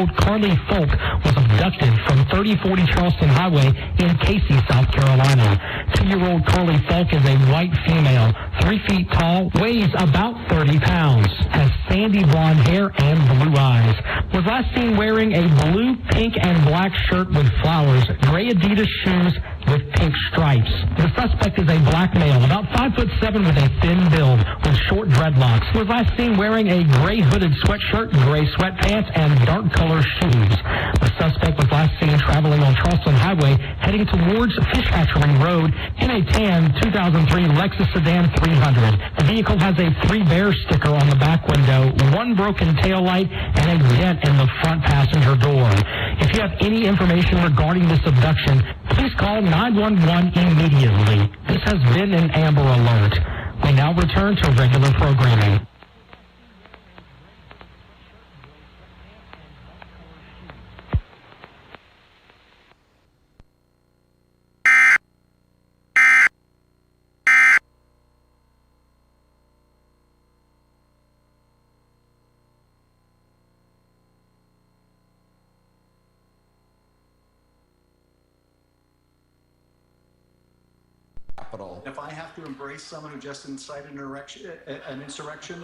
2-year-old Carly Folk was abducted from 3040 Charleston Highway in Casey, South Carolina. 2-year-old Carly Folk is a white female, 3 feet tall, weighs about 30 pounds, has sandy blonde hair and blue eyes. Was last seen wearing a blue, pink, and black shirt with flowers, gray Adidas shoes with pink stripes. The suspect is a black male, about 5'7" with a thin build, with short dreadlocks. Was last seen wearing a gray hooded sweatshirt, gray sweatpants, and dark color shoes. The suspect was last seen traveling on Charleston Highway, heading towards Fish Hatchery Road in a tan 2003 Lexus Sedan 300. The vehicle has a 3 Bear sticker on the back window, 1 broken taillight, and a dent in the front passenger door. If you have any information regarding this abduction, please call 911 immediately. This has been an Amber Alert. We now return to regular programming. If I have to embrace someone who just incited an insurrection,